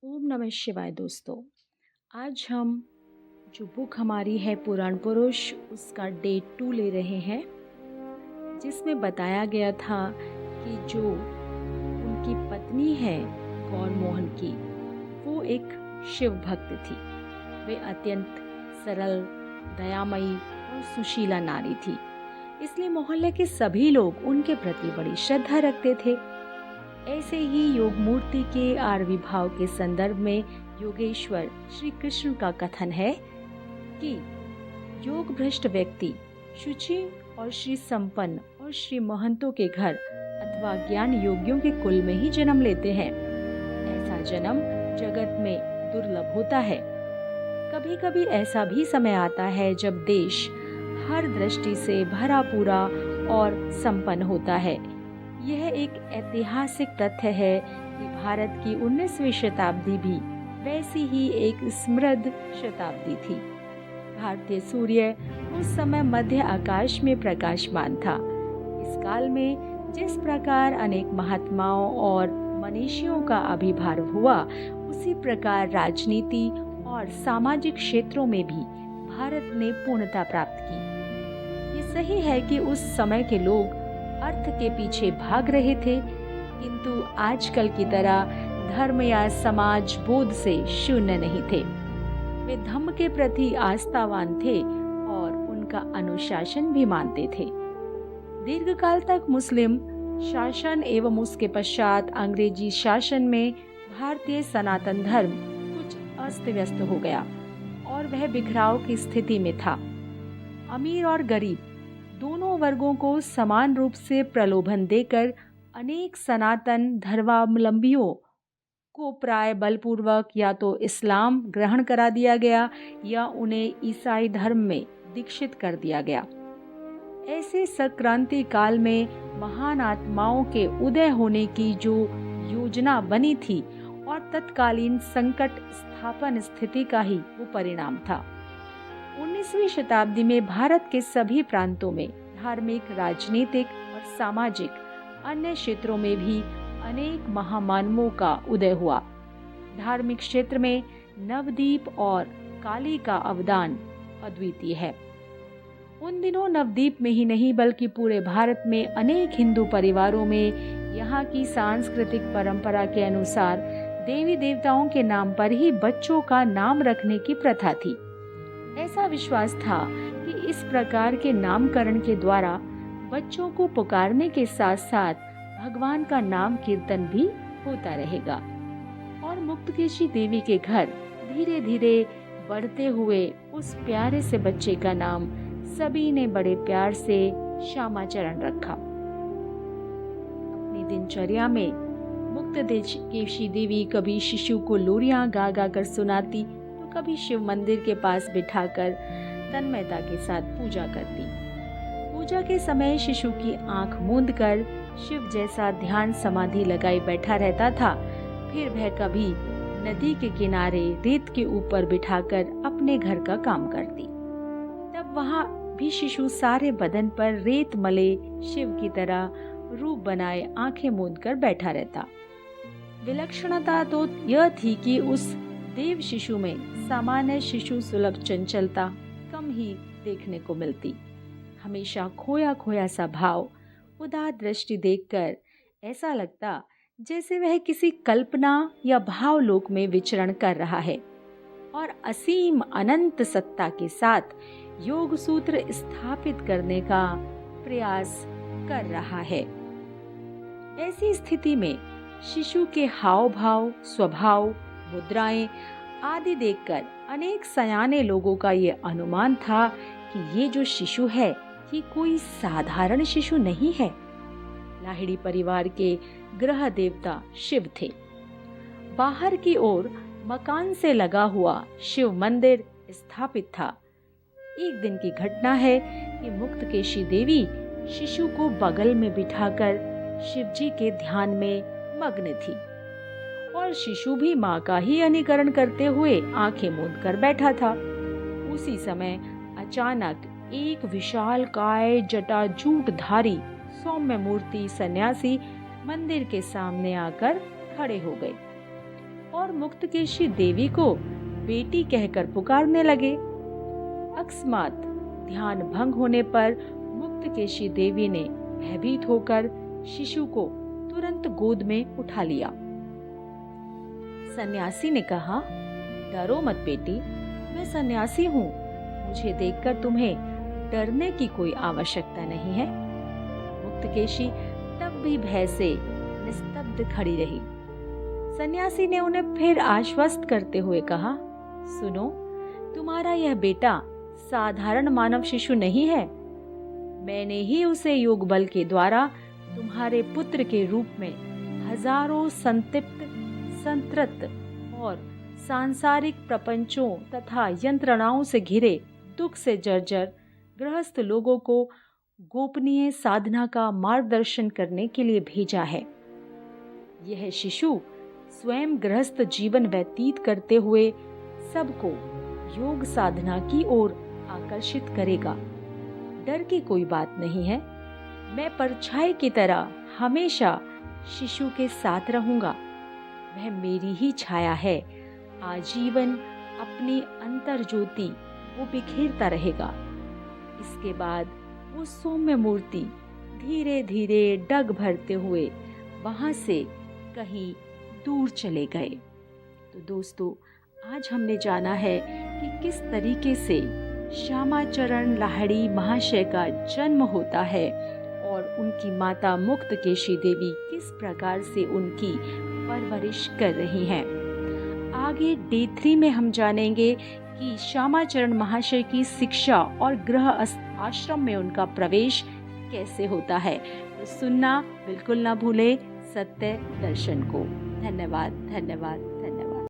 ओम नमः शिवाय दोस्तों। आज हम जो बुक हमारी है पुराण पुरुष उसका डे 2 ले रहे हैं, जिसमें बताया गया था कि जो उनकी पत्नी है गौर मोहन की, वो एक शिव भक्त थी। वे अत्यंत सरल, दयामयी और सुशीला नारी थी, इसलिए मोहल्ले के सभी लोग उनके प्रति बड़ी श्रद्धा रखते थे। ऐसे ही योग मूर्ति के आरवी भाव के संदर्भ में योगेश्वर श्री कृष्ण का कथन है कि योग भ्रष्ट व्यक्ति शुचि और श्री संपन्न और श्री महंतों के घर अथवा ज्ञान योगियों के कुल में ही जन्म लेते हैं। ऐसा जन्म जगत में दुर्लभ होता है। कभी कभी ऐसा भी समय आता है जब देश हर दृष्टि से भरा पूरा और संपन्न होता है। यह एक ऐतिहासिक तथ्य है कि भारत की 19वीं शताब्दी भी वैसी ही एक समृद्ध शताब्दी थी। भारतीय सूर्य उस समय मध्य आकाश में प्रकाशमान था। इस काल में जिस प्रकार अनेक महात्माओं और मनीषियों का आविर्भाव हुआ, उसी प्रकार राजनीति और सामाजिक क्षेत्रों में भी भारत ने पूर्णता प्राप्त की। ये सही है कि उस समय के लोग अर्थ के पीछे भाग रहे थे, किंतु आजकल की तरह धर्म या समाज बोध से शून्य नहीं थे। वे धम्म के प्रति आस्थावान थे और उनका अनुशासन भी मानते थे। दीर्घकाल तक मुस्लिम शासन एवं उसके पश्चात अंग्रेजी शासन में भारतीय सनातन धर्म कुछ अस्त व्यस्त हो गया और वह बिखराव की स्थिति में था। अमीर और गरीब दोनों वर्गों को समान रूप से प्रलोभन देकर अनेक सनातन धर्मावलंबियों को प्राय बलपूर्वक या तो इस्लाम ग्रहण करा दिया गया या उन्हें ईसाई धर्म में दीक्षित कर दिया गया। ऐसे संक्रांति काल में महान आत्माओं के उदय होने की जो योजना बनी थी और तत्कालीन संकट स्थापन स्थिति का ही वो परिणाम था। 19वीं शताब्दी में भारत के सभी प्रांतों में धार्मिक, राजनीतिक और सामाजिक अन्य क्षेत्रों में भी अनेक महामानवों का उदय हुआ। धार्मिक क्षेत्र में नवदीप और काली का अवदान अद्वितीय है। उन दिनों नवदीप में ही नहीं बल्कि पूरे भारत में अनेक हिंदू परिवारों में यहाँ की सांस्कृतिक परंपरा के अनुसार देवी देवताओं के नाम पर ही बच्चों का नाम रखने की प्रथा थी। ऐसा विश्वास था कि इस प्रकार के नामकरण के द्वारा बच्चों को पुकारने के साथ साथ भगवान का नाम कीर्तन भी होता रहेगा और मुक्तकेशी देवी के घर धीरे धीरे बढ़ते हुए उस प्यारे से बच्चे का नाम सभी ने बड़े प्यार से श्यामाचरण रखा। अपनी दिनचर्या में मुक्तकेशी देवी कभी शिशु को लोरियां गा गा कर सुनाती, कभी शिव मंदिर के पास बिठाकर तन्मयता के साथ पूजा करती। पूजा के समय शिशु की आंख मूंद कर शिव जैसा ध्यान समाधि लगाए बैठा रहता था। फिर वह कभी नदी के किनारे रेत के ऊपर बिठाकर अपने घर का काम करती। तब वहाँ भी शिशु सारे बदन पर रेत मले शिव की तरह रूप बनाए आंखें मूंद कर बैठा रहता। विलक्षणता तो यह थी कि उस देव शिशु में सामान्य शिशु सुलभ चंचलता कम ही देखने को मिलती। हमेशा खोया खोया सा भाव, उदार दृष्टि देखकर ऐसा लगता जैसे वह किसी कल्पना या भावलोक में विचरण कर रहा है और असीम अनंत सत्ता के साथ योग सूत्र स्थापित करने का प्रयास कर रहा है। ऐसी स्थिति में शिशु के हाव भाव, स्वभाव, मुद्राएं आदि देखकर अनेक सयाने लोगों का ये अनुमान था कि ये जो शिशु है ये कोई साधारण शिशु नहीं है। लाहिड़ी परिवार के ग्रह देवता शिव थे। बाहर की ओर मकान से लगा हुआ शिव मंदिर स्थापित था। एक दिन की घटना है कि मुक्तकेशी देवी शिशु को बगल में बिठाकर शिवजी के ध्यान में मग्न थी और शिशु भी माँ का ही अनुकरण करते हुए आंखें मूंद कर बैठा था। उसी समय अचानक एक विशाल काय जटाजूटधारी सौम्य मूर्ति सन्यासी मंदिर के सामने आकर खड़े हो गए। और मुक्तकेशी देवी को बेटी कहकर पुकारने लगे। अकस्मात ध्यान भंग होने पर मुक्तकेशी देवी ने भयभीत होकर शिशु को तुरंत गोद में उठा लिया। सन्यासी ने कहा, डरो मत बेटी, मैं सन्यासी हूँ, मुझे देखकर तुम्हें डरने की कोई आवश्यकता नहीं है। मुक्तकेशी तब भी भय से निस्तब्ध खड़ी रही। सन्यासी ने उन्हें फिर आश्वस्त करते हुए कहा, सुनो, तुम्हारा यह बेटा साधारण मानव शिशु नहीं है। मैंने ही उसे योग बल के द्वारा तुम्हारे पुत्र के रूप में हजारों संतप्त, संतृप्त और सांसारिक प्रपंचों तथा यंत्रणाओं से घिरे दुख से जर्जर गृहस्थ लोगों को गोपनीय साधना का मार्गदर्शन करने के लिए भेजा है। यह शिशु स्वयं गृहस्थ जीवन व्यतीत करते हुए सबको योग साधना की ओर आकर्षित करेगा। डर की कोई बात नहीं है। मैं परछाई की तरह हमेशा शिशु के साथ रहूंगा। वह मेरी ही छाया है। आजीवन अपनी अंतर ज्योति वो बिखेरता रहेगा। इसके बाद वो सौम्य मूर्ति धीरे धीरे डग भरते हुए वहां से कहीं दूर चले गए। तो दोस्तों, आज हमने जाना है कि किस तरीके से श्यामाचरण लाहिड़ी महाशय का जन्म होता है और उनकी माता मुक्तकेशी देवी किस प्रकार से उनकी परवरिश कर रही हैं। आगे डे 3 में हम जानेंगे कि श्यामाचरण महाशय की शिक्षा और गृह आश्रम में उनका प्रवेश कैसे होता है। तो सुनना बिल्कुल ना भूले सत्य दर्शन को। धन्यवाद।